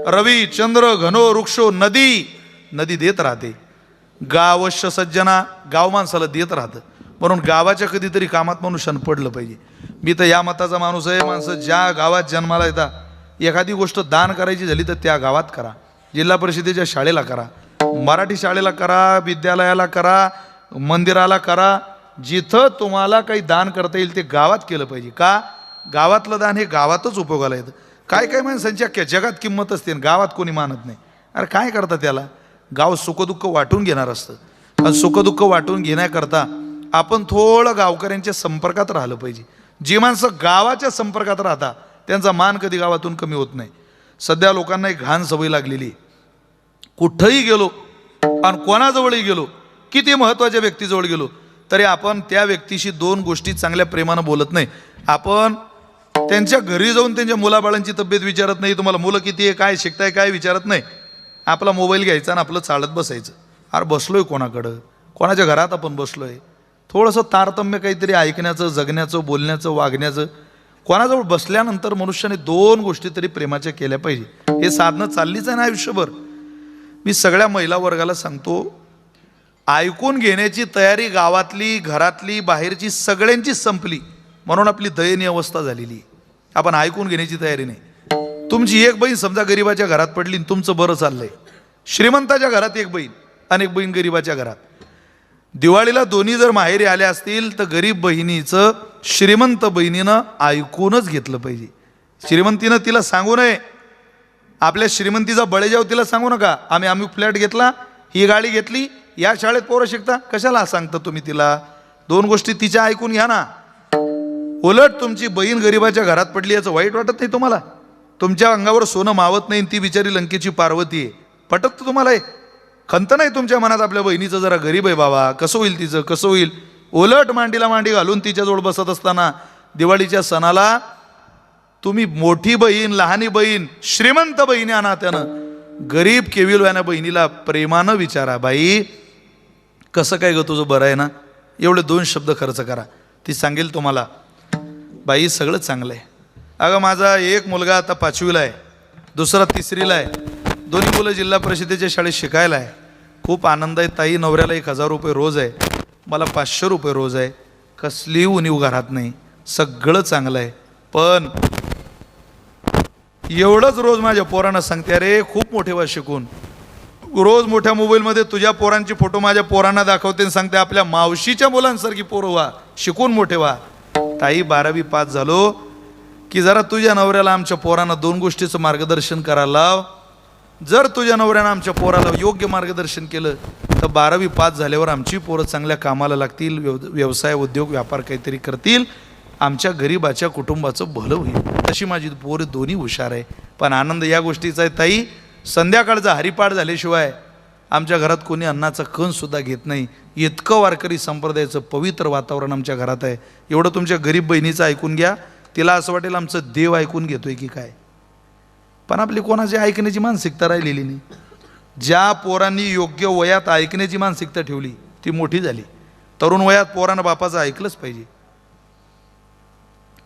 रवी चंद्र घनो वृक्षो नदी देत राहते. गावश्य सज्जना, गाव माणसाला देत राहतं. म्हणून गावाच्या कधीतरी कामात मनुष्यानं पडलं पाहिजे. मी तर या मताचा माणूस आहे. माणसं ज्या गावात जन्माला येतात एखादी गोष्ट दान करायची झाली तर त्या गावात करा. जिल्हा परिषदेच्या शाळेला करा, मराठी शाळेला करा, विद्यालयाला करा, मंदिराला करा. जिथं तुम्हाला काही दान करता येईल ते गावात केलं पाहिजे. का? गावातलं दान हे गावातच उपयोगाला येतं. काय काय माणसांची अख्ख्या जगात किंमत असते, गावात कोणी मानत नाही. अरे काय करता त्याला? गाव सुखदुःख वाटून घेणार असतं. आणि सुखदुःख वाटून घेण्याकरता आपण थोडं गावकऱ्यांच्या संपर्कात राहिलं पाहिजे. जी माणसं गावाच्या संपर्कात राहतात त्यांचा मान कधी गावातून कमी होत नाही. सध्या लोकांना एक घाण सवय लागलेली. कुठंही गेलो आणि कोणाजवळही गेलो, किती महत्त्वाच्या व्यक्तीजवळ गेलो तरी आपण त्या व्यक्तीशी दोन गोष्टी चांगल्या प्रेमानं बोलत नाही. आपण त्यांच्या घरी जाऊन त्यांच्या मुलाबाळांची तब्येत विचारत नाही. तुम्हाला मुलं किती आहे, काय शिकताय, काय विचारत नाही. आपला मोबाईल घ्यायचा आणि आपलं चालत बसायचं. अरे बसलोय कोणाकडं, कोणाच्या घरात आपण बसलोय. थोडंसं तारतम्य काहीतरी ऐकण्याचं, जगण्याचं, बोलण्याचं, वागण्याचं. कोणाजवळ बसल्यानंतर मनुष्याने दोन गोष्टी तरी प्रेमाच्या केल्या पाहिजे. हे साधनं चाललीच आहे ना आयुष्यभर. मी सगळ्या महिला वर्गाला सांगतो, ऐकून घेण्याची तयारी गावातली, घरातली, बाहेरची सगळ्यांची संपली. म्हणून आपली दयनीय अवस्था झालेली आहे. आपण ऐकून घेण्याची तयारी नाही. तुमची एक बहीण समजा गरिबाच्या घरात पडली आणि तुमचं बरं चाललंय. श्रीमंताच्या घरात एक बहीण आणि एक बहीण गरिबाच्या घरात. दिवाळीला दोन्ही जर माहेरी आल्या असतील तर गरीब बहिणीचं श्रीमंत बहिणीनं ऐकूनच घेतलं पाहिजे. श्रीमंतीनं तिला सांगू नये. आपल्या श्रीमंतीचा बळेजाव तिला सांगू नका. आम्ही फ्लॅट घेतला, ही गाडी घेतली, या शाळेत पोरं शिकता, कशाला सांगता तुम्ही तिला? दोन गोष्टी तिच्या ऐकून घ्या ना. उलट तुमची बहीण गरिबाच्या घरात पडली याचं वाईट वाटत नाही तुम्हाला? तुमच्या अंगावर सोनं मावत नाही, ती बिचारी लंकेची पार्वती आहे. पटत तुम्हाला? खंत नाही तुमच्या मनात आपल्या बहिणीचं जरा गरीब आहे बाबा, कसं होईल तिचं, कसं होईल? उलट मांडीला मांडी घालून तिच्याजवळ बसत असताना दिवाळीच्या सणाला तुम्ही मोठी बहीण, लहानी बहीण, श्रीमंत बहिणी आणा, त्यानं गरीब केविलवाल्या बहिणीला प्रेमानं विचारा, बाई कसं काय ग तुझं, बरं आहे ना? एवढे दोन शब्द खर्च करा. ती सांगेल तुम्हाला, बाई सगळं चांगलं आहे. अगं माझा एक मुलगा आता 5वीला आहे, दुसरा 3रीला आहे. दोन्ही मुलं जिल्हा परिषदेच्या शाळेत शिकायला आहे. खूप आनंद आहे ताई. नवऱ्याला 1000 रुपये रोज आहे, मला 500 रुपये रोज आहे. कसली उणीव घरात नाही, सगळं चांगलं आहे. पण एवढंच रोज माझ्या पोरांना सांगते, अरे खूप मोठे व्हा शिकून. रोज मोठ्या मोबाईलमध्ये तुझ्या पोरांची फोटो माझ्या पोरांना दाखवते आणि सांगते आपल्या मावशीच्या मुलांसारखी पोरं व्हा, शिकून मोठे व्हा. ताई 12वी पास झालो की जरा तुझ्या नवऱ्याला आमच्या पोरांना दोन गोष्टीचं मार्गदर्शन करायला लाव. जर तुझ्या नवऱ्यानं आमच्या पोराला योग्य मार्गदर्शन केलं तर 12वी पास झाल्यावर आमची पोरं चांगल्या कामाला लागतील, व्यवसाय, उद्योग, व्यापार काहीतरी करतील, आमच्या गरीबाच्या कुटुंबाचं भलं होईल. तशी माझी पोरं दोन्ही हुशार आहे. पण आनंद या गोष्टीचा आहे ताई, संध्याकाळचा हरिपाठ झाल्याशिवाय आमच्या घरात कोणी अन्नाचा कण सुद्धा घेत नाही. इतकं वारकरी संप्रदायाचं पवित्र वातावरण आमच्या घरात आहे. एवढं तुमच्या गरीब बहिणीचं ऐकून घ्या. तिला असं वाटेल आमचं देव ऐकून घेतोय की काय. पण आपली कोणाची ऐकण्याची मानसिकता राहिलेली नाही. ज्या पोरांनी योग्य वयात ऐकण्याची मानसिकता ठेवली ती मोठी झाली. तरुण वयात पोरानं बापाचं ऐकलंच पाहिजे.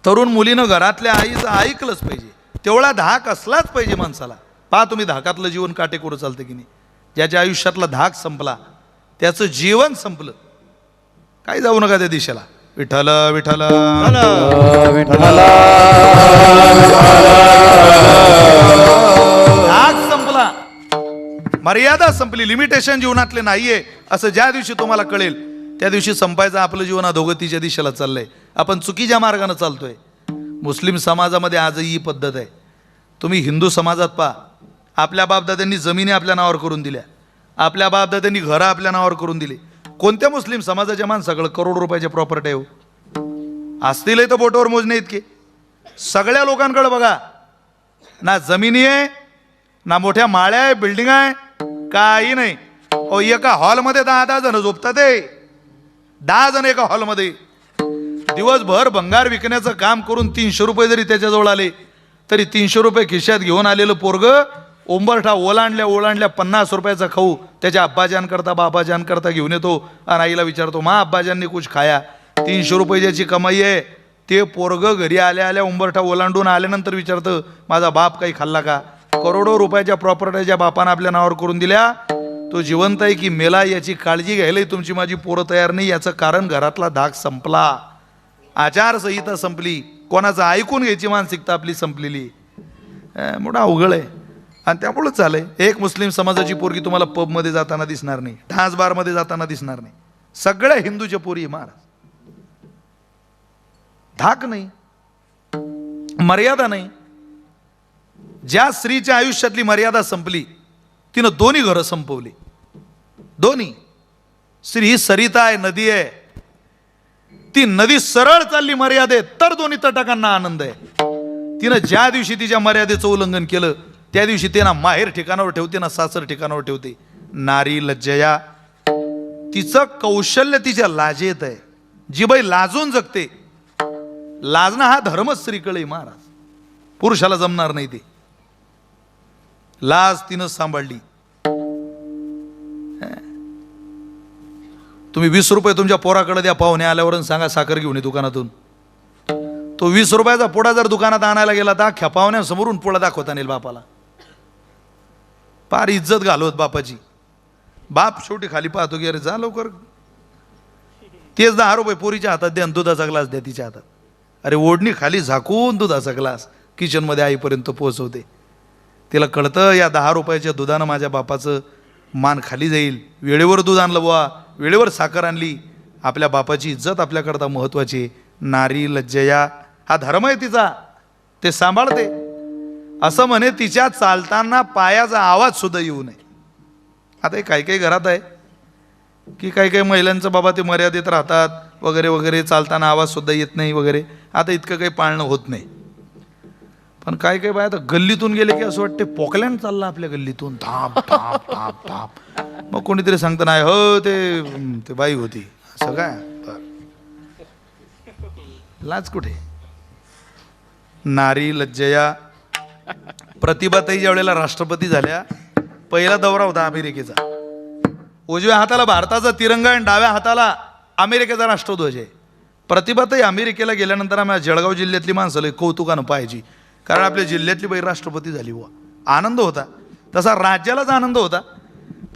तरुण मुलीनं घरातल्या आईचं ऐकलंच पाहिजे. तेवढा धाक असलाच पाहिजे माणसाला. पहा तुम्ही धाकातलं जीवन काटेकोरं चालतं की नाही. ज्याच्या आयुष्यातला धाक संपला त्याचं जीवन संपलं. काय जाऊ नका त्या दिशेला. विठ्ठल विठ्ठल धाक संपला, मर्यादा संपली, लिमिटेशन जीवनातले नाहीये असं ज्या दिवशी तुम्हाला कळेल त्या दिवशी संपायचं आपलं जीवन अधोगतीच्या दिशेला चाललंय. आपण चुकीच्या मार्गाने चालतोय. मुस्लिम समाजामध्ये आजही ही पद्धत आहे. तुम्ही हिंदू समाजात पहा, आपल्या बापदाद्यांनी जमिनी आपल्या नावावर करून दिल्या, आपल्या बापदाद्यांनी घरं आपल्या नावावर करून दिली. कोणत्या मुस्लिम समाजाच्या माणसाकडे करोड रुपयाच्या प्रॉपर्टी आहे? असतील तर बोटवर मोजणे इतके. सगळ्या लोकांकडे बघा, ना जमिनी आहे, ना मोठ्या माळ्या आहे, बिल्डिंग आहे, काही नाही. एका हॉलमध्ये 10 जण झोपतात. 10 जण एका हॉलमध्ये. दिवसभर भंगार विकण्याचं काम करून 300 रुपये जरी त्याच्याजवळ आले तरी 300 रुपये खिशात घेऊन आलेलं पोरग ओंबरठा ओलांडल्या 50 रुपयाचा खाऊ त्याच्या अब्बाजान करता बाबाजान करता घेऊन येतो आणि आईला विचारतो, मा अब्बाजांनी कुछ खाया. 300 रुपये ज्याची कमाई आहे ते पोरग घरी आल्या उंबरठा ओलांडून आल्यानंतर विचारतं, माझा बाप काही खाल्ला का? करोडो रुपयाच्या प्रॉपर्टी ज्या बापानं आपल्या नावावर करून दिल्या, तो जिवंत आहे की मेला याची काळजी घ्यायला तुमची माझी पोरं तयार नाही. याचं कारण घरातला धाक संपला, आचारसंहिता संपली, कोणाचं ऐकून घ्यायची मानसिकता आपली संपलेली. मोठा अवघड आहे. आणि त्यामुळंच झालंय, एक मुस्लिम समाजाची पोरगी तुम्हाला पबमध्ये जाताना दिसणार नाही, डान्स बारमध्ये जाताना दिसणार नाही. सगळ्या हिंदूच्या पोरी महाराज. धाक नाही, मर्यादा नाही. ज्या स्त्रीच्या आयुष्यातली मर्यादा संपली तिनं दोन्ही घरं संपवली. दोन्ही. स्त्री ही सरिता आहे, नदी आहे. ती नदी सरळ चालली मर्यादेत तर दोन्ही तटाकांना आनंद आहे. तिनं ज्या दिवशी तिच्या मर्यादेचं उल्लंघन केलं त्या दिवशी ते ना माहेर ठिकाणावर ठेवते ना सासर ठिकाणावर ठेवते. नारी लज्जया, तिचं कौशल्य तिच्या लाजेत आहे. जी बाई लाजून जगते, लाजणं हा धर्मच स्त्रीकडे महाराज. पुरुषाला जमणार नाही ते. लाज तिनं सांभाळली. तुम्ही 20 रुपये तुमच्या पोराकडे द्या, पाहुणे आल्यावर सांगा साखर घेऊन ये दुकानातून. तो 20 रुपयाचा पोडा जर दुकानात आणायला गेला तर अख्ख्या पाहुण्यासमोरून पोळा दाखवता येईल बापाला. फार इज्जत घालवत बापाची. बाप शेवटी खाली पाहतो की अरे जा लवकर, तेच 10 रुपये पोरीच्या हातात द्या, दुधाचा ग्लास द्या तिच्या हातात. अरे ओढणी खाली झाकून दुधाचा ग्लास किचनमध्ये आईपर्यंत पोहोचवते. तिला कळतं या 10 रुपयाच्या दुधानं माझ्या बापाचं मान खाली जाईल. वेळेवर दूध आणलं बुवा, वेळेवर साखर आणली. आपल्या बापाची इज्जत आपल्याकरता महत्वाची. नारी लज्जया हा धर्म आहे तिचा, ते सांभाळते. असं म्हणे तिच्या चालताना पायाचा आवाज सुद्धा येऊ नये. आता हे काही काही घरात आहे की काही काही महिलांचं बाबा ते मर्यादेत राहतात वगैरे वगैरे, चालताना आवाज सुद्धा येत नाही वगैरे. आता इतकं काही पाळणं होत नाही. पण काही काही बाय आता गल्लीतून गेले की असं वाटते पोकलँड चालला आपल्या गल्लीतून, धाप धाप धाप धाप. मग कोणीतरी सांगतं नाही हो ते बाई होती असं काय. लाज कुठे. नारी लज्जया. प्रतिभाताई ज्या वेळेला राष्ट्रपती झाल्या, पहिला दौरा होता अमेरिकेचा. उजव्या हाताला भारताचा तिरंगा आणि डाव्या हाताला अमेरिकेचा राष्ट्रध्वज आहे. प्रतिभाताई अमेरिकेला गेल्यानंतर आम्ही जळगाव जिल्ह्यातली माणसं लय कौतुकानं पाहायची, कारण आपल्या जिल्ह्यातली बाई राष्ट्रपती झाली. व आनंद होता, तसा राज्यालाच आनंद होता.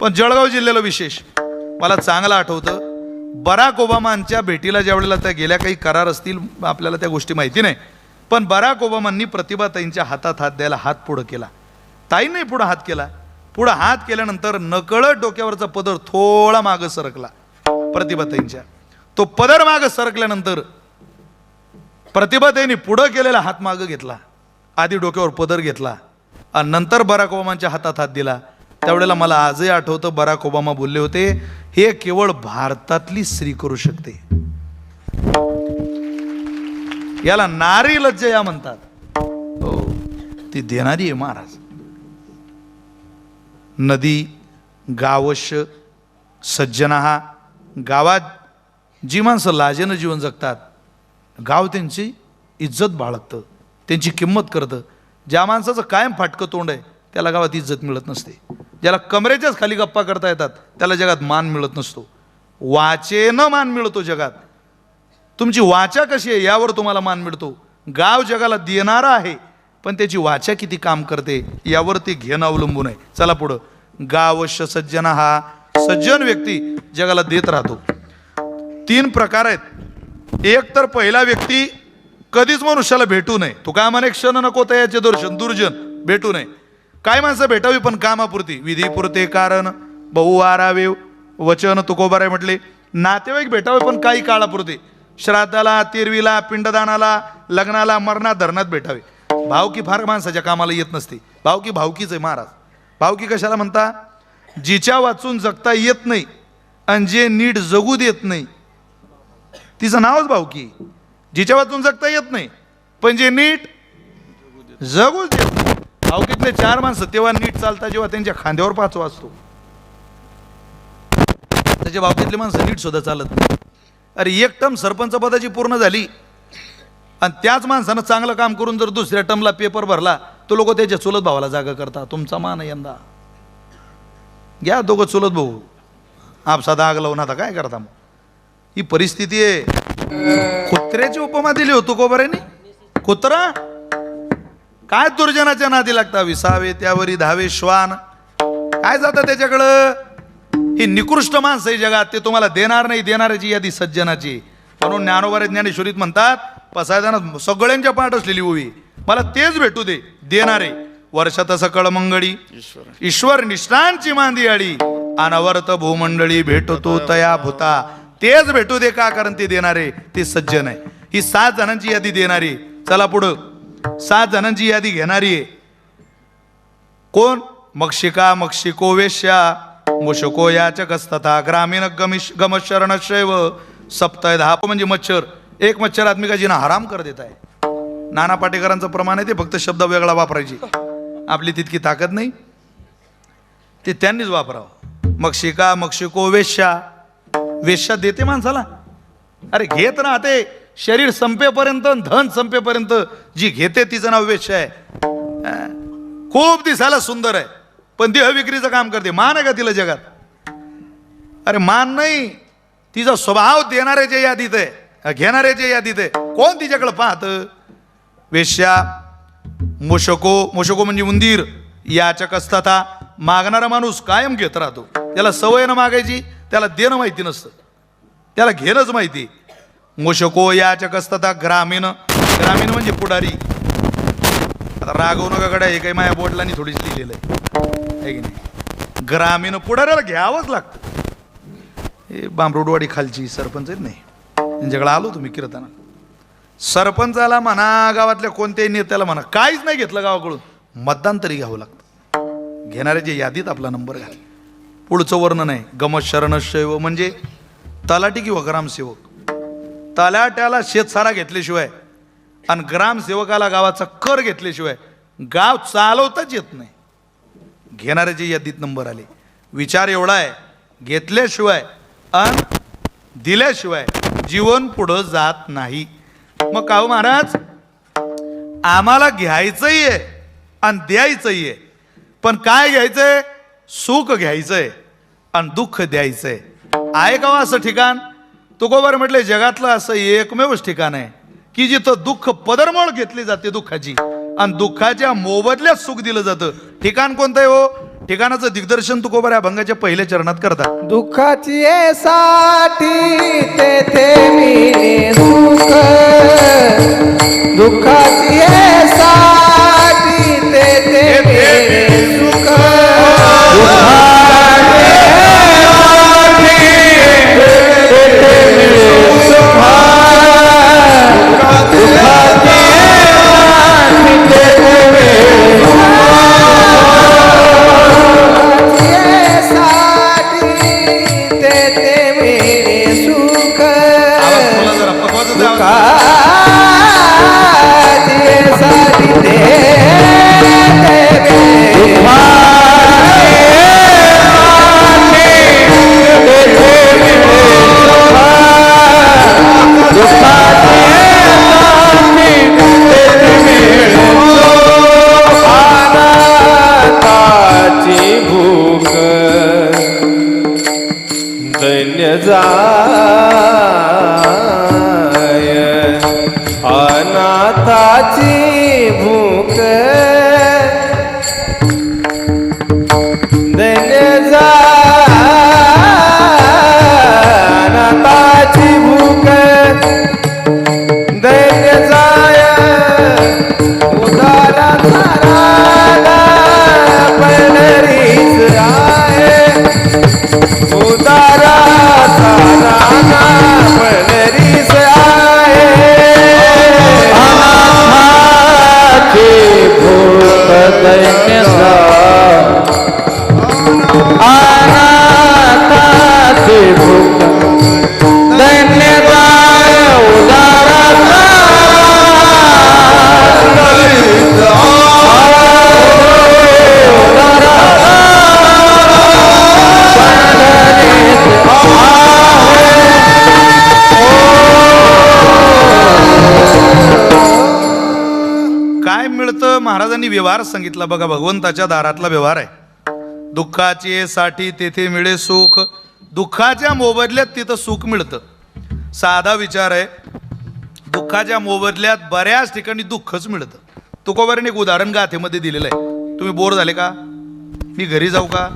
पण जळगाव जिल्ह्याला विशेष मला चांगलं आठवतं, बराक ओबामांच्या भेटीला ज्या वेळेला त्या गेल्या, काही करार असतील आपल्याला त्या गोष्टी माहिती नाही, पण बराक ओबामांनी प्रतिभाताईंच्या हातात हात द्यायला हात पुढं केला. ताईंनी पुढं हात केला. पुढं हात केल्यानंतर नकळत डोक्यावरचा पदर थोडा मागं सरकला प्रतिभाताईंच्या. तो पदर मागं सरकल्यानंतर प्रतिभाताईंनी पुढं केलेला हात मागं घेतला. आधी डोक्यावर पदर घेतला आणि नंतर बराक ओबामांच्या हातात हात दिला. त्यावेळेला मला आजही आठवतं, बराक ओबामा बोलले होते, हे केवळ भारतातली स्त्री करू शकते. याला नारी लज्जया म्हणतात. हो, ती देणारी आहे महाराज. नदी गावश्य सज्जना. गावात जी माणसं लाजेनं जीवन जगतात, गाव त्यांची इज्जत बाळगतं, त्यांची किंमत करतं. ज्या माणसाचं कायम फाटकं तोंड आहे त्याला गावात इज्जत मिळत नसते. ज्याला कमरेच्याच खाली गप्पा करता येतात त्याला जगात मान मिळत नसतो. वाचेनं मान मिळतो जगात. तुमची वाचा कशी आहे यावर तुम्हाला मान मिळतो. गाव जगाला देणारा आहे, पण त्याची वाचा किती काम करते यावर ते घेणं अवलंबून आहे. चला पुढं. गावश्य सज्जना. हा सज्जन व्यक्ती जगाला देत राहतो. 3 प्रकार आहेत. एक तर पहिला व्यक्ती कधीच मनुष्याला भेटू नये. तू काय म्हणे क्षण नको तयाचे दर्शन, दुर्जन भेटू नये. काय माणसं भेटावी पण कामापुरती, विधीपुरते कारण बहु आरावे वचन तुकोबाराय म्हटले. नातेवाईक भेटावे पण काही काळापुरते. श्राद्धाला, तिरवीला, पिंडदानाला, लग्नाला, मरणात, धरणात भेटावे. भावकी फार माणसाच्या कामाला येत नसते. भावकी भावकीच आहे महाराज. भावकी कशाला म्हणता? जिच्या वाचून जगता येत नाही आणि जे नीट जगू देत नाही तिचं नावच भावकी. जिच्या वाचून जगता येत नाही पण जे नीट जगूच देत नाही. भावकीतले 4 माणसं तेव्हा नीट चालतात जेव्हा त्यांच्या खांद्यावर 5 वाजतो. त्याच्या भावकीतले माणसं नीट सुद्धा चालत नाही. अरे एक टर्म सरपंच पदाची पूर्ण झाली आणि त्याच माणसानं चांगलं काम करून जर दुसऱ्या टर्मला पेपर भरला तो लोक त्याच्या चुलत भावाला जागा करता. तुमचा मान यंदा घ्या दोघं चुलत भाऊ आपसादा आग लावून. आता काय करता? मग ही परिस्थिती आहे. कुत्र्याची उपमा दिली होतो कोबऱ्याने. कुत्रा काय दुर्जनाच्या नादी लागता, विसावे त्यावरी धावे श्वान, काय जातं त्याच्याकडं. ही निकृष्ट माणसं आहे जगात, ते तुम्हाला देणार नाही. देणाऱ्याची यादी सज्जनाची. म्हणून ज्ञानोबा ज्ञानेश्वरीत म्हणतात, पसायदाना सगळ्यांच्या पाठ असलेली ओवी, मला तेच भेटू दे देणारे. वर्षात सकळ मंगळी ईश्वर निष्ठांची मांदी आडी, अनवर्त भूमंडळी भेटतो तया भूता. तेच भेटू दे का, कारण ते देणारे ते सज्जन आहे. ही 7 जणांची यादी देणारी. चला पुढं, 7 जणांची यादी घेणारी आहे. कोण? मक्षिका मक्षिको वेश्या, मुशको याचकस्तथा, ग्रामीण गमशरणशैव, सप्ताह 10 म्हणजे मच्छर. एक मच्छर आदमी का जिना हराम कर देत आहे. नाना पाटेकरांचं प्रमाण आहे ते, फक्त शब्द वेगळा वापरायची. आपली तितकी ताकद नाही, ते त्यांनीच वापरावं. मक्षिका मक्षिको वेश्या, वेश्या देते माणसाला. अरे घेत ना, ते शरीर संपेपर्यंत धन संपेपर्यंत जी घेते तिचं नाव वेश्या आहे. खूप दिसायला सुंदर आहे पण देह विक्रीचं काम करते. मान आहे का तिला जगात? अरे मान नाही, तिचा स्वभाव देणाऱ्याच्या यादीत आहे, घेणाऱ्याच्या यादीत आहे. कोण तिच्याकडे पाहत? वेश्या. मुशको, मुशको म्हणजे उंदीर. याचक असता, मागणारा माणूस कायम घेत राहतो. त्याला सवय न मागायची, त्याला देणं माहिती नसतं, त्याला घेणंच माहिती. मुशको याचक असता, ग्रामीण, ग्रामीण म्हणजे पुढारी. आता रागवू नका गड्या, हे काही माझ्या बोर्डलानी थोडीच लिहिलेलं आहे की नाही. ग्रामीण पुढाऱ्याला घ्यावंच लागतं. हे बांबरोडवाडी खालची सरपंच आहेत नाही, त्यांच्याकडे आलो तुम्ही कीर्तना. सरपंचाला म्हणा, गावातल्या कोणत्याही नेत्याला म्हणा, काहीच नाही घेतलं गावाकडून, मतदान तरी घ्यावं लागतं. घेणाऱ्याच्या यादीत आपला नंबर घाल. पुढचं वर्णन आहे, गमशरणशैव म्हणजे तलाठी किंवा ग्रामसेवक. तलाट्याला शेतसारा घेतल्याशिवाय आणि ग्रामसेवकाला गावाचा कर घेतल्याशिवाय गाव चालवताच येत नाही. घेणाऱ्याच्या यादीत नंबर आले. विचार एवढा आहे, घेतल्याशिवाय आणि दिल्याशिवाय जीवन पुढं जात नाही. मग का महाराज, आम्हाला घ्यायचंही आहे आणि द्यायचंही आहे. पण काय घ्यायचंय? सुख घ्यायचंय आणि दुःख द्यायचंय. आहे का असं ठिकाण? तुकोबार म्हटले, जगातलं असं एकमेवच ठिकाण आहे की जिथं दुःख पदरमोड घेतली जाते दुःखाची, आणि दुःखाच्या मोबदल्यात सुख दिलं जातं. ठिकाण कोणतं आहे हो? ठिकाणाचं दिग्दर्शन तुकोबार या अभंगाच्या पहिल्या चरणात करतात. दुःखाची साठी तेथे मिळे सुख, दुःखाची साठी तेथे मिळे सुख, अनाथाची भूक धन्य जाय, अनाथाची भूक धन्य जाय, उदाराचा राधा पंढरीच आहे, उदाराचा राधा पंढरीच आहे. महाराजांनी व्यवहार सांगितला बघा, भगवंताच्या दारातला व्यवहार आहे. दुःखाची साठी तेथे मिळे सुख, दुःखाच्या मोबदल्यात तिथं सुख मिळतं. साधा विचार आहे, दुःखाच्या मोबदल्यात बऱ्याच ठिकाणी दुःखच मिळतं. तुकोबाराने एक उदाहरण गाथेमध्ये दिलेलं आहे. तुम्ही बोर झाले का? मी घरी जाऊ का?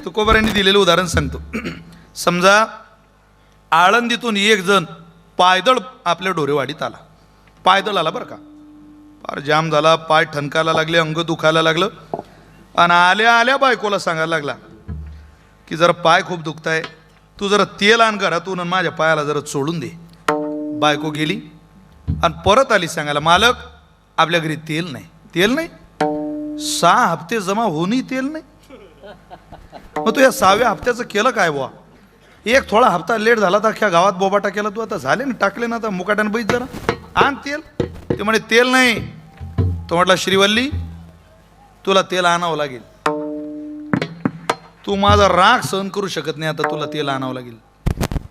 तुकोबारांनी दिलेलं उदाहरण सांगतो. समजा आळंदीतून एक जण पायदळ आपल्या ढोरेवाडीत आला. पायदळ आला बरं का. फार जाम झाला, पाय ठणकायला लागले, अंग दुखायला लागलं. आणि आल्या आल्या बायकोला सांगायला लागला की जरा पाय खूप दुखताय, तू जरा तेल आण घरातून आणि माझ्या पायाला जरा चोळून दे. बायको गेली आणि परत आली सांगायला, मालक आपल्या घरी तेल नाही. तेल नाही? 6 हप्ते जमा होऊनही तेल नाही. मग तू या 6व्या हप्त्याचं केलं काय बुवा? एक थोडा हप्ता लेट झाला तर अख्ख्या गावात बोबाटा केला तू. आता झाले ना, टाकले ना, आता मुकाट्यानं बैस जरा आण तेल. ते म्हणे तेल नाही. तो म्हटला, श्रीवल्ली तुला तेल आणावं लागेल. तू माझा राग सहन करू शकत नाही, आता तुला तेल आणावं लागेल.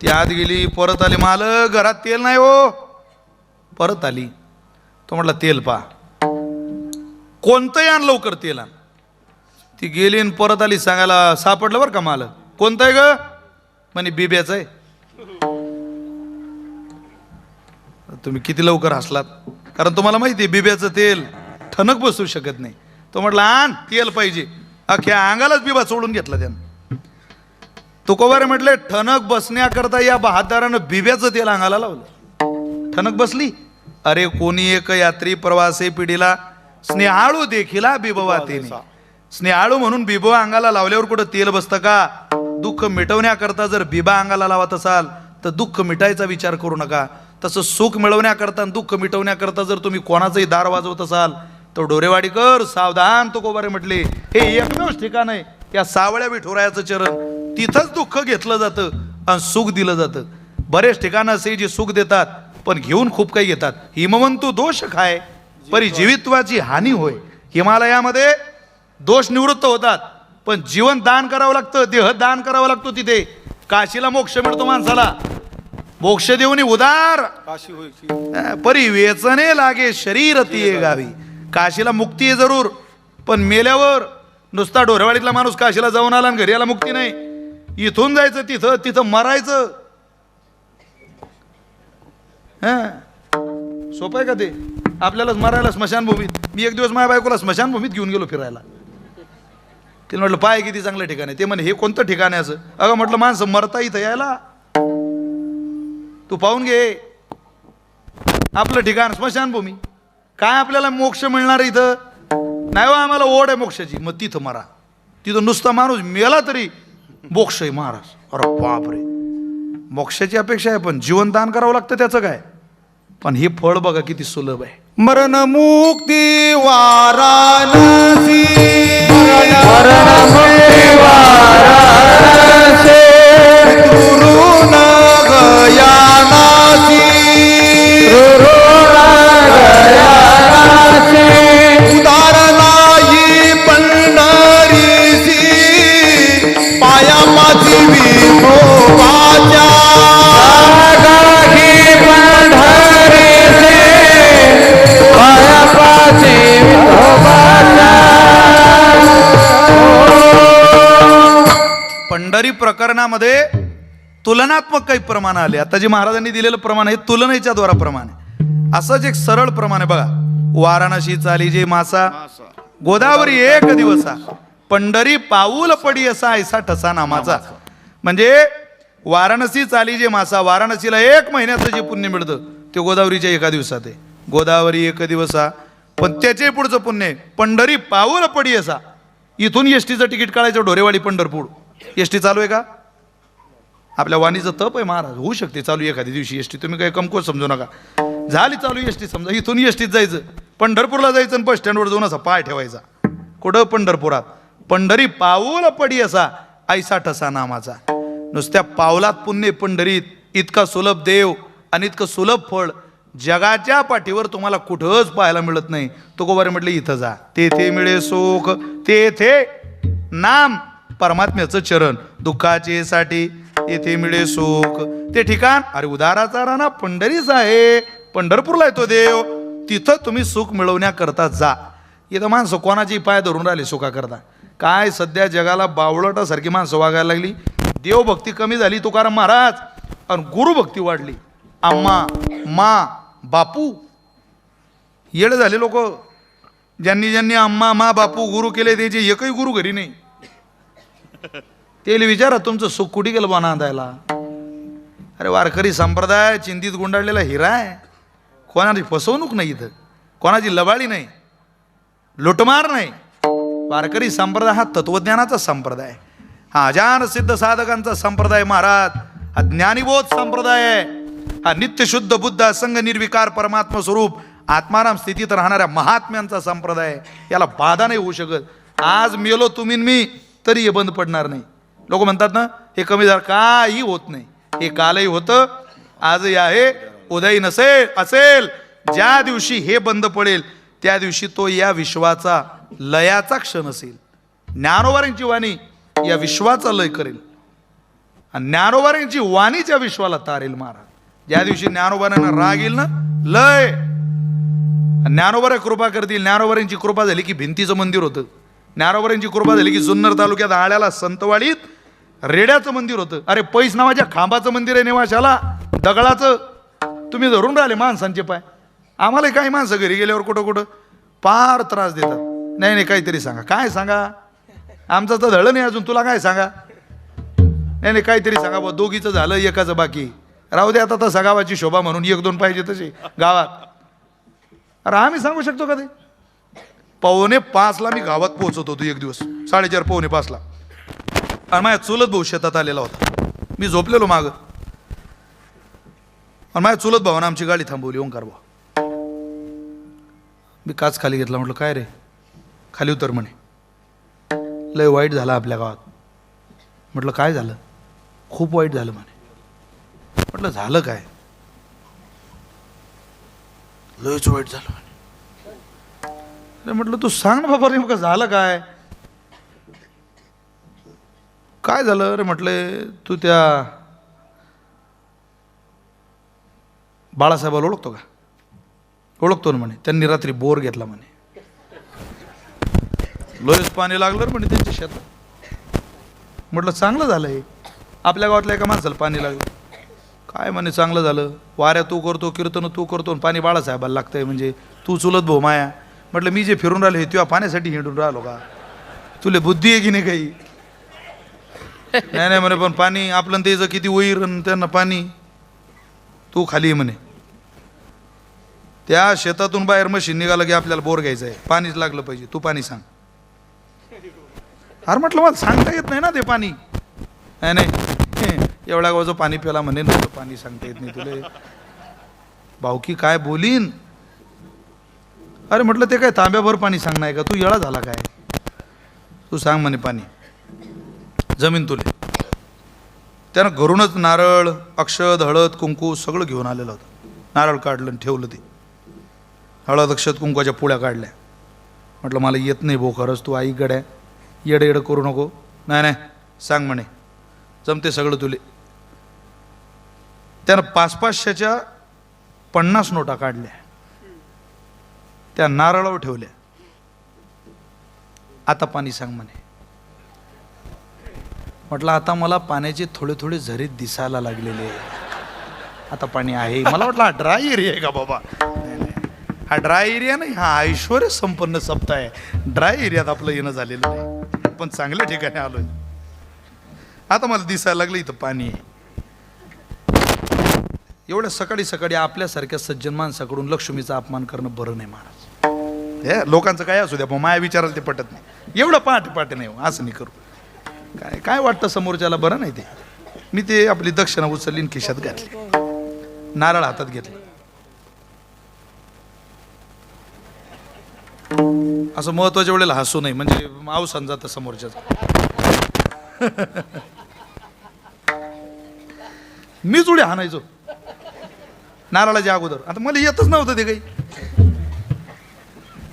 ती आत गेली, परत आली, मालक घरात तेल नाही हो. परत आली. तो म्हटला तेल पा, कोणतंही आण लवकर तेल आण. ती गेली आणि परत आली सांगायला, सापडलं बरं का मालक. कोणतं आहे ग? म्हणे बिब्याचं आहे. तुम्ही किती लवकर हसलात, कारण तुम्हाला माहिती आहे बिब्याचं तेल ठणक बसू शकत नाही. तो म्हटला आण तेल पाहिजे. अख्ख्या अंगालाच बिबा सोडून घेतला त्यानं. तुकोबारे म्हटले, ठणक बसण्याकरता या बहादरानं बिब्याचं तेल अंगाला लावलं. ठणक बसली. अरे कोणी एक यात्री प्रवासी पिढीला स्नेहाळू देखिला बिबवा तेने. स्नेहाळू म्हणून बिबवा अंगाला लावल्यावर कुठं तेल बसतं का? दुःख मिटवण्याकरता जर बिबा अंगाला लावत असाल तर दुःख मिटायचा विचार करू नका. तसं सुख मिळवण्याकरता आणि दुःख मिटवण्याकरता जर तुम्ही कोणाचंही दार वाजवत असाल तर ढोरेवाडीकर सावधान. तुकोबारे म्हटले, हे एकमेव ठिकाण आहे या सावळ्या विठुरायाचं चरण, तिथंच दुःख घेतलं जातं आणि सुख दिलं जातं. बरेच ठिकाणं असे जे सुख देतात पण घेऊन खूप काही घेतात. हिमवंतू दोष खाय परी जीवित्वाची हानी होय. हिमालयामध्ये दोष निवृत्त होतात पण जीवन दान करावं लागतं, देह दान करावं लागतो. तिथे काशीला मोक्ष मिळतो माणसाला. मोक्ष देऊन उदार परी वेचने लागे शरीर तिये गावी. काशीला मुक्ती आहे जरूर, पण मेल्यावर नुसता ढोरेवाडीतला माणूस काशीला जाऊन आला आणि घरी आला मुक्ती नाही. इथून जायचं तिथं, तिथं मरायचं. सोपं आहे का ते? आपल्यालाच मरायला स्मशानभूमीत. मी एक दिवस माझ्या बायकोला स्मशानभूमीत घेऊन गेलो फिरायला. तिला म्हटलं पाय किती चांगलं ठिकाण आहे. ते म्हणे हे कोणतं ठिकाण आहे असं? अगं म्हटलं माणसं मरता इथं यायला, तू पाहून घे आपलं ठिकाण स्मशानभूमी. काय आपल्याला मोक्ष मिळणार इथं? नाही हो, आम्हाला ओढ आहे मोक्षाची. मग तिथं मरा. तिथं नुसता माणूस मेला तरी मोक्ष आहे महाराज. अरे बापरे, मोक्षाची अपेक्षा आहे पण जीवन दान करावं लागतं. त्याचं काय? पण हे फळ बघा किती सुलभ आहे. मरण मुक्ती वाराणसी, मरण मुक्ती वाराणसी, दुरून गया नासी, दुरून गया नासी, उदारलाई पंढरीसी, पायापाची विठोबाच्या, गागी पंढरीसी, पायापाची विठोबाच्या. पंढरी प्रकरणामध्ये तुलनात्मक काही प्रमाण आले. आता जे महाराजांनी दिलेलं प्रमाण आहे तुलनेच्या द्वारा प्रमाण आहे. असंच एक सरळ प्रमाण आहे बघा. वाराणसी चाली जे मासा, गोदावरी एक दिवसा, पंढरी पाऊल पडी असा ऐसा ठसा नामाचा. म्हणजे वाराणसी चाली जे मासा, वाराणसीला 1 महिन्याचं जे पुण्य मिळतं ते गोदावरीच्या एका दिवसात आहे. गोदावरी एक दिवसा, पण त्याचे पुढचं पुण्य आहे पंढरी पाऊल पडी असा. इथून एसटीचं तिकीट काढायचं ढोरेवाडी पंढरपूर. एसटी चालू आहे का? आपल्या वाणीचं तप आहे महाराज. होऊ शकते चालू एखाद्या दिवशी एसटी, तुम्ही काही कमकोत समजू नका. झाली चालू एसटी समजा, इथून एसटीत जायचं, पंढरपूरला जायचं आणि बस स्टँडवर जाऊन असा पाय ठेवायचा. कुठं? पंढरपुरात. पंढरी पाऊल पडी असा ऐसा ठसा नामाचा. नुसत्या पावलात पुण्य पंढरीत. इतका सुलभ देव आणि इतकं सुलभ फळ जगाच्या पाठीवर तुम्हाला कुठंच पाहायला मिळत नाही. तुकोबारे म्हटले इथं जा, तेथे मिळे सुख, तेथे नाम परमात्म्याचं चरण, दुःखाचे साठी येथे मिळे सुख. ते ठिकाण अरे उदाराचा राणा पंढरीच आहे. पंढरपूरला येतो देव, तिथं तुम्ही सुख मिळवण्याकरता जा. इथं माणसं कोणाची पाय धरून राहिले सुखा करता. काय सध्या जगाला बावळटासारखी माणसं वागायला लागली. देवभक्ती कमी झाली तुकाराम महाराज आणि गुरुभक्ती वाढली. आम्हा मा बापू येडे झाले लोक. ज्यांनी ज्यांनी आम्हा मा बापू गुरु केले त्याचे एकही गुरु घरी नाही. ते विचारा तुमचं सुख कुठे गेलं बा नांदायला. अरे वारकरी संप्रदाय चिंतित गुंडाळलेला हिरा आहे. कोणाची फसवणूक नाही इथं, कोणाची लबाळी नाही, लुटमार नाही. वारकरी संप्रदाय हा तत्वज्ञानाचा संप्रदाय, हा अजान सिद्ध साधकांचा संप्रदाय महाराज, हा ज्ञानीबोध संप्रदाय आहे. हा नित्यशुद्ध बुद्ध असंग निर्विकार परमात्मा स्वरूप आत्माराम स्थितीत राहणाऱ्या महात्म्यांचा संप्रदाय आहे. याला बाधा नाही होऊ शकत. आज मेलो तुम्ही मी तरी हे बंद पडणार नाही. लोक म्हणतात ना हे कमी झालं, काही होत नाही. हे कालही होतं, आजही आहे, उद्याही नसेल असेल. ज्या दिवशी हे बंद पडेल त्या दिवशी तो या विश्वाचा लयाचा क्षण असेल. ज्ञानोबारांची वाणी या विश्वाचा लय करेल आणि ज्ञानोबारांची वाणीच्या विश्वाला तारेल महाराज. ज्या दिवशी ज्ञानोबारांना राग येईल ना लय, ज्ञानोबारा कृपा करतील. ज्ञानोबारांची कृपा झाली की भिंतीचं मंदिर होतं. ज्ञानोबारांची कृपा झाली की जुन्नर तालुक्यात आळ्याला संतवाडीत रेड्याचं मंदिर होतं. अरे पैस नावाच्या खांबाचं मंदिर आहे नेवाशाला, दगडाचं. तुम्ही धरून राहिले माणसांचे पाय. आम्हाला काही माणसं घरी गेल्यावर कुठं कुठं फार त्रास देतात. नाही नाही काहीतरी सांगा. काय सांगा, आमचं तर धळं नाही अजून, तुला काय सांगा. नाही नाही काहीतरी सांगा बा. दोघीचं झालं एकाचं बाकी राहू दे. आता तसा गावाची शोभा म्हणून एक दोन पाहिजे तसे गावात. अरे आम्ही सांगू शकतो का ते. 4:45 मी गावात पोहोचत होतो एक दिवस, 4:30 4:45 आणि माझ्या चुलत भाऊ शेतात आलेला होता. मी झोपलेलो मागं आणि माझ्या चुलत भावानं आमची गाडी थांबवली. ओंकार भाऊ, मी काच खाली घेतला. म्हटलं काय रे, खाली उतर म्हणे. लय वाईट झालं आपल्या गावात. म्हटलं काय झालं. खूप वाईट झालं म्हणे. म्हटलं झालं काय. लयच वाईट झालं म्हणे. अरे म्हटलं तू सांग ना बाबा नेमकं झालं काय. काय झालं. अरे म्हटले तू त्या बाळासाहेबाला ओळखतो का. ओळखतो ना म्हणे. त्यांनी रात्री बोर घेतला म्हणे. लोयच पाणी लागलं म्हणे त्यांच्या शेतात. म्हटलं चांगलं झालं हे. आपल्या गावातल्या एका माणसाला पाणी लागलं. काय म्हणे चांगलं झालं. वाऱ्या तू करतो, कीर्तन तू करतो, पाणी बाळासाहेबाला लागतंय म्हणजे तू चुलत भाऊ माया. म्हटलं मी जे फिरून राहिलो हे तेव्हा पाण्यासाठी हिंडून राहिलो का. तुले बुद्धी आहे की नाही काही. नाही नाही म्हणे पण पाणी आपलं त्याचं किती वैर त्यांना पाणी. तू खाली म्हणे. त्या शेतातून बाहेर मशीन निघालं की आपल्याला बोर घ्यायचं आहे, पाणीच लागलं पाहिजे, तू पाणी सांग. अरे म्हटलं मला सांगता येत नाही ना ते पाणी. नाही नाही एवढ्या गावाचं पाणी प्याला म्हणे नव्हतं पाणी सांगता येत नाही तुले. भाऊकी काय बोलीन. अरे म्हटलं ते काय तांब्याभर पाणी सांगणार का, तू येळा झाला काय. तू सांग म्हणे पाणी. जमीन तुले. त्यानं घरूनच नारळ, अक्षत, हळद, कुंकू सगळं घेऊन आलेलं होतं. नारळ काढलं आणि ठेवलं. ते हळद अक्षत कुंकवाच्या पुळ्या काढल्या. म्हटलं मला येत नाही भाऊ खरंच, तू आई गड्या येडं येडं करू नको. नाही नाही सांग म्हणे, जमते सगळं तुले. त्यानं 500-500च्या 50 नोटा काढल्या, त्या नारळावर ठेवल्या. आता पाणी सांग म्हणे. म्हटलं आता मला पाण्याचे थोडे थोडे झरे दिसायला लागलेले. आता पाणी आहे. मला वाटलं हा ड्राय एरिया आहे का बाबा. नाही नाही हा ड्राय एरिया नाही, हा ऐश्वर्य संपन्न सप्ताह आहे. ड्राय एरियात आपलं येणं झालेलं नाही, पण चांगल्या ठिकाणी आलोय. आता मला दिसायला लागलं इथं पाणी आहे. एवढ्या सकाळी सकाळी आपल्यासारख्या सज्जन माणसाकडून लक्ष्मीचा अपमान करणं बरं नाही महाराज. हे लोकांचं काय असू द्या पण माया विचारायला ते पटत नाही. एवढं पहाटे पहाटे नाही असं नाही करू. काय काय वाटतं समोरच्याला बरं नाही ते. मी ते आपली दक्षिणा उचलली आणि खिशात घातली, नारळ हातात घेतलं. असं महत्वाच्या वेळेला हसू नाही म्हणजे अवसान जातं समोरच्याच. मीच उड्या हाणायचो नारळाच्या अगोदर. आता मला येतच नव्हतं ते काही.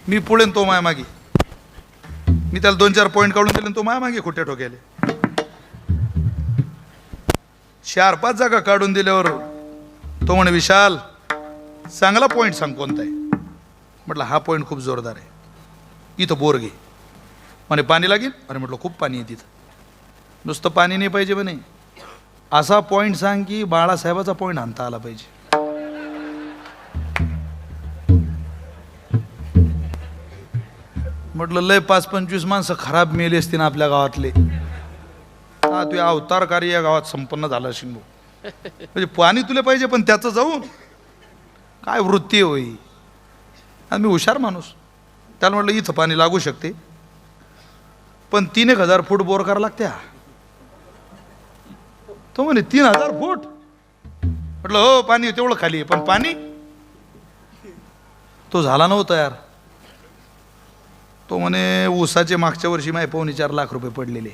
मी पुढे तो माया मागे. मी त्याला 2-4 पॉईंट काढून दिले, तो माया मागे खोट्या ठोक्याले. 4-5 जागा काढून दिल्यावर तो म्हणे विशाल चांगला पॉईंट सांग कोणता आहे. म्हटलं हा पॉईंट खूप जोरदार आहे, इथं बोर घे. म्हणे पाणी लागेल. अरे म्हटलं खूप पाणी आहे तिथं. नुसतं पाणी नाही पाहिजे म्हणे, असा पॉईंट सांग की बाळासाहेबाचा पॉईंट आणता आला पाहिजे. म्हटलं लय 5-25 माणसं खराब मेली असती ना आपल्या गावातले. हा तू अवतार कार्य या गावात संपन्न झालं असेल भाऊ. म्हणजे पाणी तुला पाहिजे पण त्याचं जाऊन काय वृत्ती होई. आणि मी हुशार माणूस, त्याला म्हटलं इथं पाणी लागू शकते पण 3,000 फूट बोर करावं लागत्या. तो म्हणे 3,000 फूट. म्हटलं हो पाणी तेवढं खाली आहे पण पाणी तो झाला नव्हता यार. तो म्हणे ऊसाचे मागच्या वर्षी माझे 4.25 लाख रुपये पडलेले.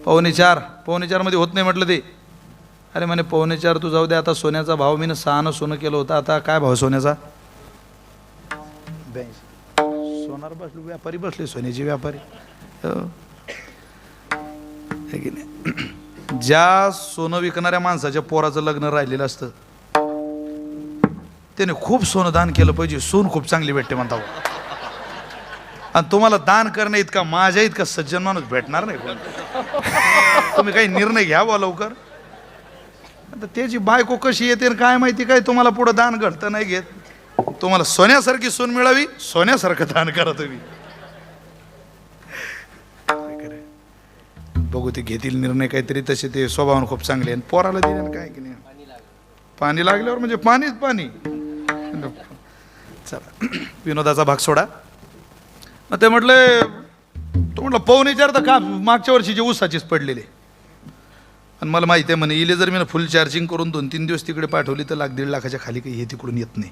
4.25 मध्ये होत नाही म्हटलं ते. अरे म्हणे 4.25 तू जाऊ दे, आता सोन्याचा भाव मी 6 सोनं केलं होतं, आता काय भाव सोन्याचा? सोनार बसले व्यापारी, बसले सोन्याचे व्यापारी. है की नाही? ज्या सोनं विकणाऱ्या माणसाच्या पोराचं लग्न राहिलेलं असतं त्याने खूप सोनं दान केलं पाहिजे, सून खूप चांगली भेटते म्हणता. आणि तुम्हाला दान करणं इतका माझ्या इतका सज्जन माणूस भेटणार नाही कोण. तुम्ही काही निर्णय घ्या बा लवकर. आता त्याची बायको कशी येते काय माहिती, काय तुम्हाला पुढं दान घडतं नाही घेत. तुम्हाला सोन्यासारखी सून मिळावी, सोन्यासारखं दान करा तुम्ही. बघू ते घेतील निर्णय काहीतरी, तसे ते स्वभावान खूप चांगले. आणि पोराला दिले काय की नाही, पाणी लागल्यावर म्हणजे पाणीच पाणी. चला विनोदाचा भाग सोडा. ते म्हटले, तो म्हटलं 4.25 तर का मागच्या वर्षीचे ऊसाचीच पडलेले. आणि मला माहिती आहे म्हणे इले जर मी फुल चार्जिंग करून 2-3 दिवस तिकडे पाठवली तर 1.5 लाखाच्या खाली काही हे तिकडून येत नाही.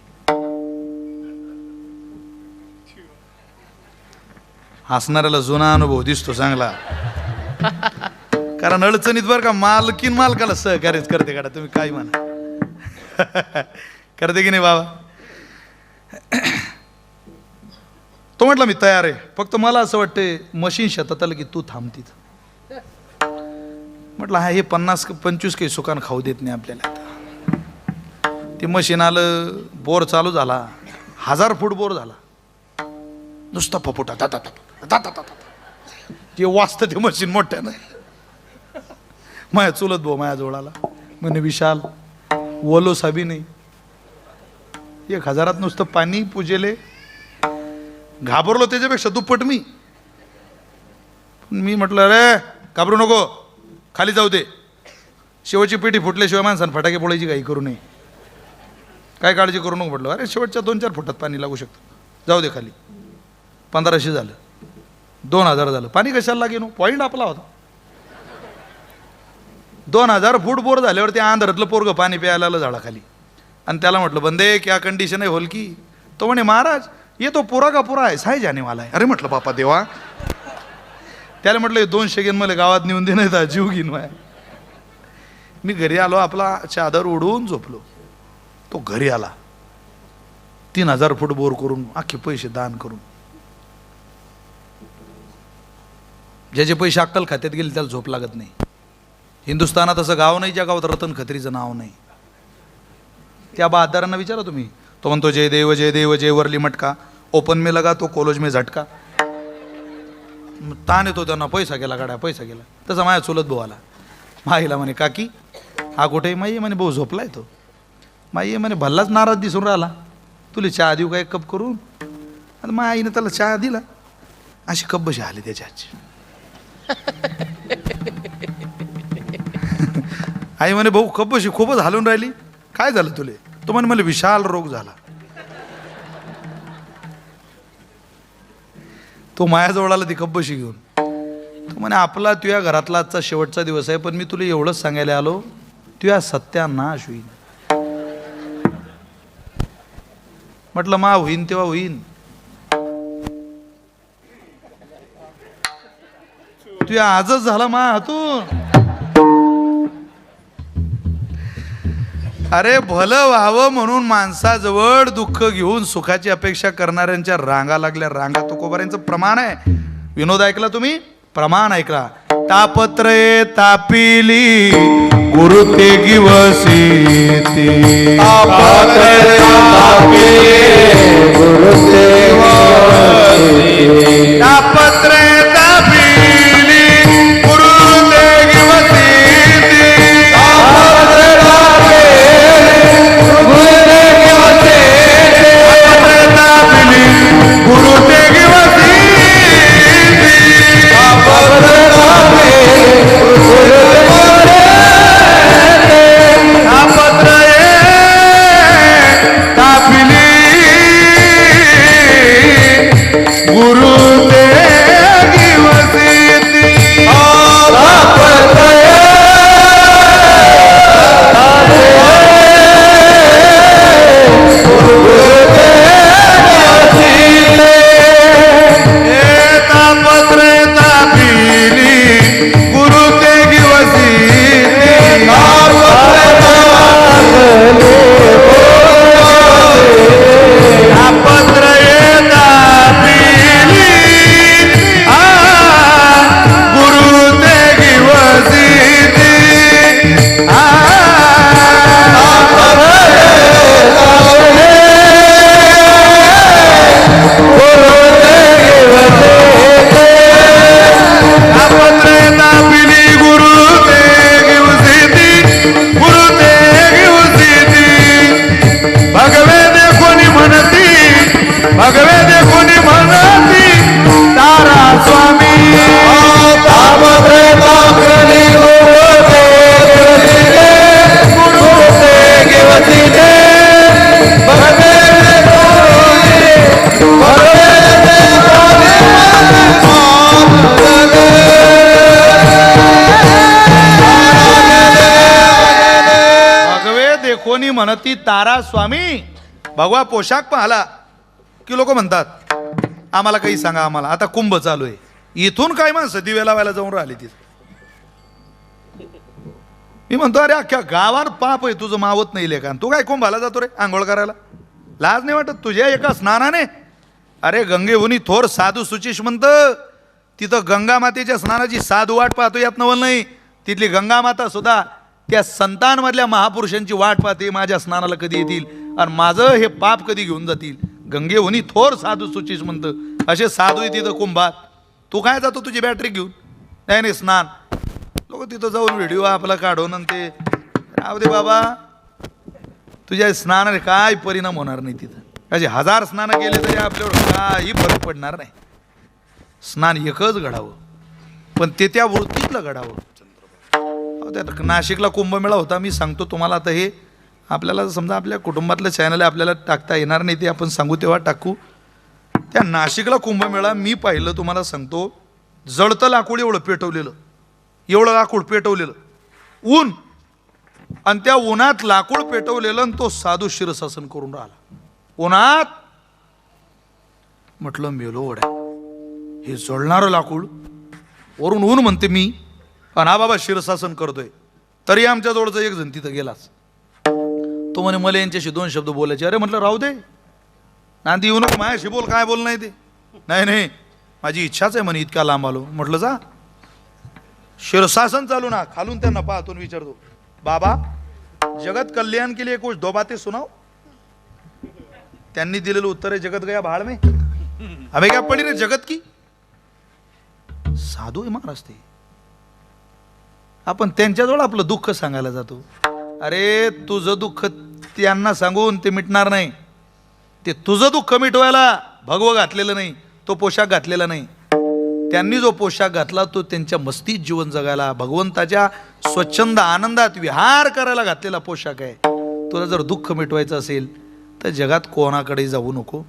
हसणाऱ्याला जुना अनुभव दिसतो चांगला. कारण अडचणीत बरं का मालकीन मालकाला सहकार्यच करते का तुम्ही काय म्हणा. करते की नाही बाबा. तो म्हटला मी तयार आहे, फक्त मला असं वाटतंय मशीन शेतात आलं की तू थांब तिथं. म्हटलं हा हे 50-25 काही सुकान खाऊ देत नाही आपल्याला. ते मशीन आलं, बोर चालू झाला, 1000 फूट बोर झाला. नुसता फपुटा ते वाचतं ते मशीन मोठ्यानं. माझ्या चुलत भाऊ माझ्या जवळाला म्हणे विशाल ओलो साबी नाही, 1000 नुसतं पाणी पूजेले. घाबरलो त्याच्यापेक्षा दुप्पट मी. मी म्हटलं रे घाबरू नको, खाली जाऊ दे. शेवटची पेटी फुटल्याशिवाय माणसानं फटाके फोडायची काही करू नये, काय काळजी करू नको म्हटलं. अरे शेवटच्या 2-4 फुटात पाणी लागू शकतं, जाऊ दे खाली. 1500 झालं, 2000 झालं. पाणी कशाला लागेल, पॉईंट आपला होता. 2000 फूट बोर झाल्यावर ते आंध्रातलं पोरगं पाणी प्यायला आलं झाडाखाली. आणि त्याला म्हटलं बंदे क्या कंडिशन आहे होल की. तो म्हणे महाराज ये तो पुरा का पुरा आहे, साय जाने वाला आहे. अरे म्हटलं बापा देवा. त्याला म्हटलं 200 गेन मला गावात नेऊन दे नाही तर जीव घेईन. मी घरी आलो, आपला चादर उडवून झोपलो. तो घरी आला 3000 फूट बोर करून, अख्खे पैसे दान करून. ज्याचे पैसे अक्कल खात्यात गेले त्याला झोप लागत नाही. हिंदुस्थानात असं गाव नाही ज्या गावात रतन खत्रीचं नाव नाही. त्या बहादरांना विचारा तुम्ही. तो म्हणतो जय देव जय देव जय वरली मटका, ओपन में लगा तो कॉलेज में झटका. ताण येतो त्यांना, पैसा गेला गाड्या, पैसा गेला. तसा माझ्या चुलत भाऊ आला. माईला म्हणे काकी हा कुठे. माई म्हणे भाऊ झोपलाय तो. माई म्हणे भल्लाच नाराज दिसून राहिला, तुला चहा देऊ का 1 कप करून. आणि माझ्या आईने त्याला चहा दिला. अशी कप बशी आली त्याच्या आजची. आई म्हणे भाऊ कप बशी खूपच हालून राहिली, काय झालं तुले. तो म्हणे मला विशाल रोग झाला. तो मायाजवळ आला ती कब्बशी घेऊन. तो म्हणे आपला तुझ्या घरातला आजचा शेवटचा दिवस आहे, पण मी तुला एवढंच सांगायला आलो तुझ्या सत्यानाश होईन. म्हटलं मा होईन तेव्हा होईन, तुझ्या आजच झाला मा हातून. अरे भलं व्हावं म्हणून माणसाजवळ दुःख घेऊन सुखाची अपेक्षा करणाऱ्यांच्या रांगा लागल्या. रांगा तुकोबाऱ्यांचं प्रमाण आहे. विनोद ऐकला तुम्ही, प्रमाण ऐकला. तापत्रये तापिली गुरु ते गिवसी तापत्रये तापिली गुरु ते गिवसी तापत्रये तापिली गुरु ते गिवसी गुरु ते गिवसी वरती तारा स्वामी भगवा पोशाख पाहला की लोक म्हणतात आम्हाला काही सांगा आम्हाला. आता कुंभ चालू आहे, इथून काय माणसं दिवे लावायला जाऊन राहिली तिथे. मी म्हणतो अरे अख्ख्या गावात पाप आहे तुझं मावत नाही लेखा, तू काय कुंभाला जातो रे आंघोळ करायला? लाज नाही वाटत तुझ्या एका स्नानाने? अरे गंगेहुनी थोर साधू सुचिश म्हणतं तिथं गंगा मातेच्या स्नानाची साधू वाट पाहतो यात नवल नाही. तिथली गंगा माता सुद्धा त्या संतांमधल्या महापुरुषांची वाट पाहते माझ्या स्नानाला कधी येतील आणि माझं हे पाप कधी घेऊन जातील. गंगेहुनी थोर साधू सुचिश म्हणतं असे साधू आहे तिथं कुंभात. तू काय जातो तुझी बॅटरी घेऊन? नाही स्नान. लोक तिथं जाऊन व्हिडिओ आपला काढून आणि ते राहू दे बाबा, तुझ्या स्नानाने काय परिणाम होणार नाही. तिथं असे 1000 स्नान केले तरी आपल्यावर काही फरक पडणार नाही. स्नान एकच घडावं, पण ते त्या वृत्तीतलं घडावं. त्या नाशिकला कुंभमेळा होता, मी सांगतो तुम्हाला. आता हे आपल्याला समजा आपल्या कुटुंबातलं चॅनल आपल्याला टाकता येणार नाही, ते आपण सांगू तेव्हा टाकू. त्या नाशिकला कुंभमेळा मी पाहिलं, तुम्हाला सांगतो. जळतं लाकूड एवढं पेटवलेलं, एवढं लाकूड पेटवलेलं, ऊन, आणि त्या उन्हात लाकूड पेटवलेलं आणि तो साधू शिरशासन करून राहिला उन्हात. म्हटलं मेलो ओढ्या, हे जळणारं लाकूड वरून ऊन म्हणते मी, आणि हा बाबा शिरशासन करतोय. तरी आमच्या जवळचा एक जण तिथं गेलाच. तो म्हणे मला यांच्याशी 2 शब्द बोलायचे. अरे म्हटलं राहू दे, नांदी येऊ नको माझ्याशी, बोल काय बोल नाही ते. नाही माझी इच्छाच आहे म्हणे, इतका लांब आलो. म्हटलं जा. शिरशासन चालू ना, खालून त्यांना पाहतो विचारतो, बाबा जगत कल्याण के लिए कुछ 2 बातें सुनाओ. त्यांनी दिलेलं उत्तर आहे जगत गया भाड में, हमें क्या पडी रे जगत की. साधू आहे महाराज ते. आपण त्यांच्याजवळ आपलं दुःख सांगायला जातो. अरे तुझं दुःख त्यांना सांगून ते मिटणार नाही. ते तुझं दुःख मिटवायला भगवं घातलेलं नाही, तो पोशाख घातलेला नाही. त्यांनी जो पोशाख घातला तो त्यांच्या मस्तीत जीवन जगायला, भगवंताच्या स्वच्छंद आनंदात विहार करायला घातलेला पोशाख आहे. तुला जर दुःख मिटवायचं असेल तर जगात कोणाकडे जाऊ नको.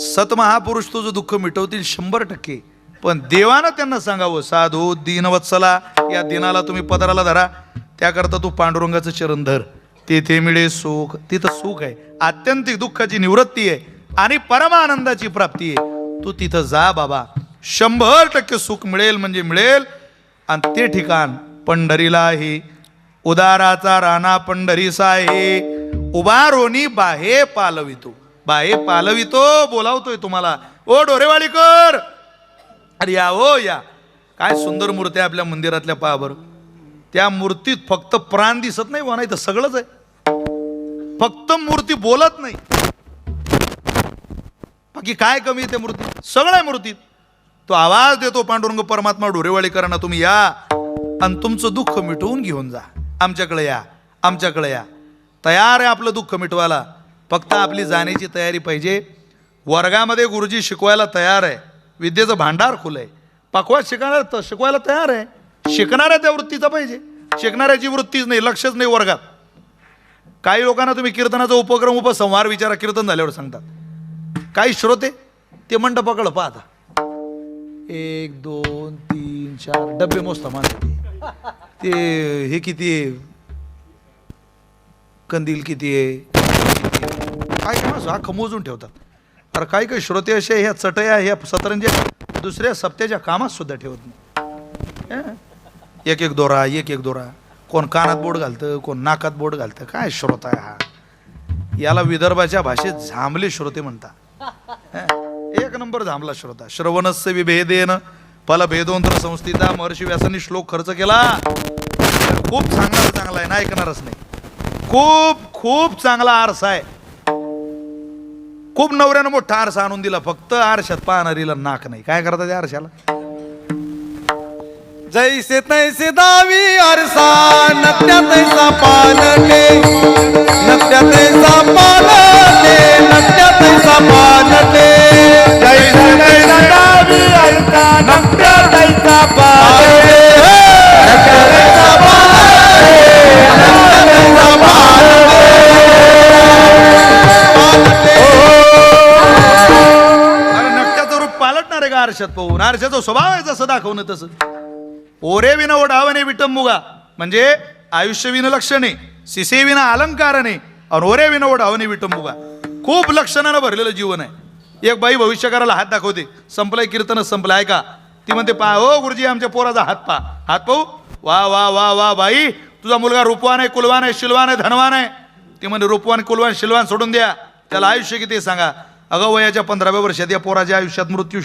सतमहापुरुष तुझं दुःख मिटवतील 100%. पण देवानं त्यांना सांगावं, साधू दीनवत्सला, या दिनाला तुम्ही पदराला धरा, त्याकरता तू पांडुरंगाचं चरण धर, तेथे मिळे सुख. तिथं सुख आहे, आत्यंतिक दुःखाची निवृत्ती आहे आणि परमानंदाची प्राप्ती आहे. तू तिथं जा बाबा, 100% सुख मिळेल म्हणजे मिळेल. आणि ते ठिकाण पंढरीला आहे. उदाराचा राणा पंढरीसा आहे, उभारोनी बाहे पालवितो. बाहे पालवितो बोलावतोय तुम्हाला. ओ डोरेवाडीकर, अरे या ओ या. काय सुंदर मूर्ती आहे आपल्या मंदिरातल्या, पहा बरं. त्या मूर्तीत फक्त प्राण दिसत नाही, वा नाही तर सगळंच आहे. फक्त मूर्ती बोलत नाही, बाकी काय कमी आहे त्या मूर्तीत? सगळं आहे मूर्तीत. तो आवाज देतो, पांडुरंग परमात्मा डोरेवाडीकरांना तुम्ही या आणि तुमचं दुःख मिटवून घेऊन जा. आमच्याकडे या, आमच्याकडे या. तयार आहे आपलं दुःख मिटवायला, फक्त आपली जाण्याची तयारी पाहिजे. वर्गामध्ये गुरुजी शिकवायला तयार आहे, विद्येचं भांडार खुलं आहे. पकवास शिकवायला तयार आहे. शिकणाऱ्या त्या वृत्तीचा पाहिजे, शिकणाऱ्याची वृत्तीच नाही, लक्षच नाही वर्गात. काही लोकांना तुम्ही कीर्तनाचा उपक्रम उपसंहार विचारा, कीर्तन झाल्यावर सांगतात. काही श्रोते ते मंडपाकडं पाहता, 1 2 3 4 डब्बे मोजता माणसं. ते हे किती आहे, कंदील किती आहे, काय काय माणसं अख्खं मोजून ठेवतात. अरे काही काही श्रोते असे ह्या चटया, ह्या सतरंज्या दुसऱ्या सप्त्याच्या कामात सुद्धा ठेवत नाही. एक एक दोरा, कोण कानात बोट घालतं, कोण नाकात बोट घालतं. काय श्रोता आहे हा? याला विदर्भाच्या भाषेत झांबले श्रोते म्हणतात. एक नंबर झांबला श्रोता. श्रवणस्य विभेदेन फलभेदोंतर संस्थिता. महर्षी व्यासांनी श्लोक खर्च केला. खूप चांगला आहे ना, ऐकणारच नाही. खूप खूप चांगला आरसा आहे. खूप नवऱ्यानं मोठा आरसा आणून दिला, फक्त आरशात पाहणारीला नाक नाही. काय करतात त्या आरशाला? जैसे तैसे दावी आरसा, नकट्या तैसा पालटे, नकट्या तैसा पालटे, नकट्या तैसा पालटे. जैसे तैसा दावी आरसा, नकट्या तैसा पालटे, नकट्या तैसा पालटे, नकट्या तैसा पालटे. अरे नकट्याचं रूप पालटणार आहे का आरशात पाहून? आरशाचा स्वभाव आहे जसं दाखवणं तसं. ओरे विना ओढावणे विटंबुगा, म्हणजे आयुष्य विना लक्षणे, सिसे विना अलंकारणे, आणि ओरे विनोड अवनी विटंबुगा. खूप लक्षणानं भरलेलं जीवन आहे. एक बाई भविष्यकाराला हात दाखवते, संपलाय कीर्तनच संपलं आहे का. ती म्हणते पा हो गुरुजी आमच्या पोराचा हात पा. हात पाहू. वा वा वा वा बाई, तुझा मुलगा रूपवान आहे, कुलवान आहे, शिलवान आहे, धनवान आहे. ती म्हणजे रूपवान कुलवान शिलवान सोडून द्या, त्याला आयुष्य किती सांगा. अगं वयाच्या 15व्या वर्षात या पोराच्या आयुष्यात मृत्यू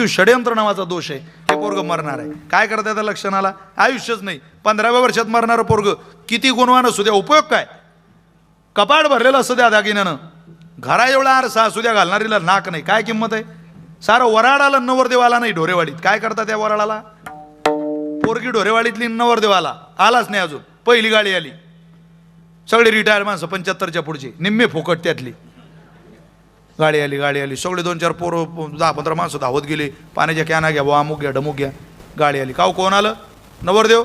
षड्यंत्र नावाचा दोष आहे. हे पोरग मरणार आहे. काय करता त्या लक्षणाला. आयुष्यच नाही. 15व्या वर्षात मरणारं पोरग किती गुणवान असू द्या, उपयोग काय. कपाट भरलेलं असू द्या दागिन्यानं, घरा एवढा आरसा असू द्या, घालणारीला नाक नाही. काय किंमत आहे. सारं वराडाला नवरदेवाला नाही ढोरेवाडीत. काय करता त्या वराडाला. पोरगी ढोरेवाडीतली नवरदेवाला आलाच नाही अजून. पहिली गाडी आली, सगळे रिटायर माणसं 75च्या पुढची, निम्मे फुकट त्यातली. गाडी आली सगळे 2-4 पोरं 10-15 माणसं धावत गेले. पाण्याच्या कॅना घ्या, वा अमुक घ्या ढमुक घ्या. गाडी आली. काव कोण आलं. नवरदेव.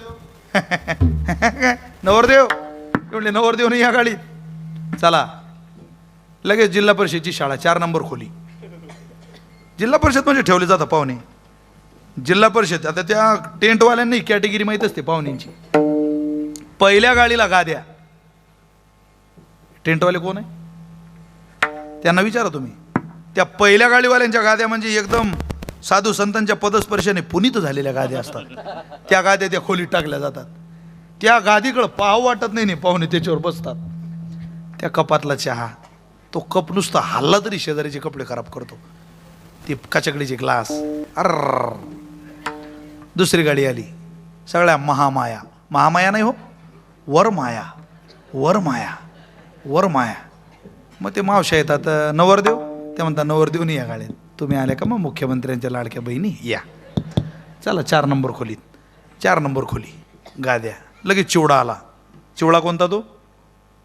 नवरदेव म्हटले नवरदेव नाही या गाडीत. चला लगेच जिल्हा परिषदची शाळा 4 नंबर खोली. जिल्हा परिषद म्हणजे ठेवले जातं पाहुणे. जिल्हा परिषद आता त्या टेंटवाल्यांनी कॅटेगरी माहीत असते पाहुण्यांची. पहिल्या गाडीला गाद्या. टेंटवाले कोण आहे त्यांना विचारा तुम्ही. त्या पहिल्या गाडीवाल्यांच्या गाद्या म्हणजे एकदम साधू संतांच्या पदस्पर्शाने पुनीत झालेल्या गाद्या असतात. त्या गाद्या त्या खोलीत टाकल्या जातात. त्या गादीकडं पाहावं वाटत नाही. पाहुणे त्याच्यावर बसतात. त्या कपातला चहा, तो कप नुसता हल्ला तरी शेजारीचे कपडे खराब करतो. ती काचकडीचे ग्लास. अर दुसरी गाडी आली, सगळ्या महामाया. महामाया नाही हो, वरमाया. वरमाया वरमाया. मग ते मावशा येतात. नवरदेव. ते म्हणतात नवरदेव नाही या गाड्यात. तुम्ही आले का मग मुख्यमंत्र्यांच्या लाडक्या बहिणी या. चला 4 नंबर खोलीत. 4 नंबर खोली गाद्या. लगेच चिवडा आला. चिवडा कोणता तो.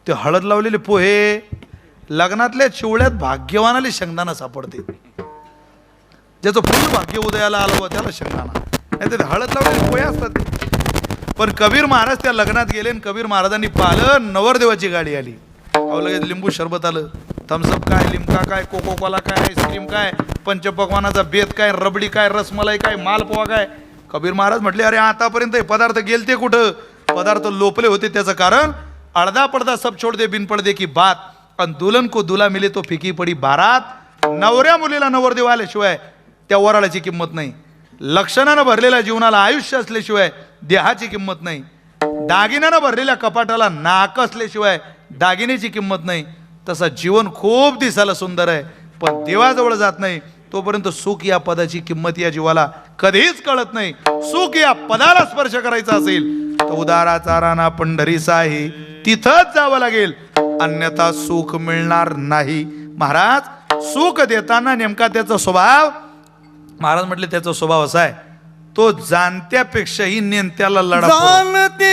ते हळद लावलेले पोहे. लग्नातल्या चिवड्यात भाग्यवानाला शेंगदाणा सापडते. ज्याचं फुल भाग्य उदयाला आलं व त्याला शेंगदाणा. नाही तर हळद लावलेले पोहे असतात ते. पण कबीर महाराज त्या लग्नात गेले आणि कबीर महाराजांनी पाहिलं नवरदेवाची गाडी आली. अहो लगेच लिंबू सरबत आलं. थम्सअप काय, लिमका काय, कोको कोला काय, आईस्क्रीम काय, पंचपक्वानाचा बेत काय, रबडी काय, रसमलाई काय, मालपोहा काय. कबीर महाराज म्हटले अरे आतापर्यंत हे पदार्थ गेलते कुठं. पदार्थ लोपले होते. त्याचं कारण अडदा पडदा सब छोड दे बिन पडदे की बात, आणि दुल्हन को दुल्हा मिले तो फिकी पडी बारात. नवऱ्या मुलीला नवरदेव आल्याशिवाय त्या वराळाची किंमत नाही. लक्षणानं भरलेल्या जीवनाला आयुष्य असल्याशिवाय देहाची किंमत नाही. दागिन्यानं भरलेल्या कपाटाला नाक असल्याशिवाय दागिन्याची किंमत नाही. तसा जीवन खूप दिसायला सुंदर आहे, पण देवाजवळ जात नाही तोपर्यंत सुख या पदाची किंमत या जीवाला कधीच कळत नाही. सुख या पदाला स्पर्श करायचा असेल तर उदाराचा राणा पंढरीचा आहे, तिथंच जावं लागेल, अन्यथा सुख मिळणार नाही. महाराज सुख देताना नेमका त्याचा स्वभाव. महाराज म्हटले त्याचा स्वभाव असा आहे, तो जाणत्यापेक्षाही नेत्याला लढा. जाणते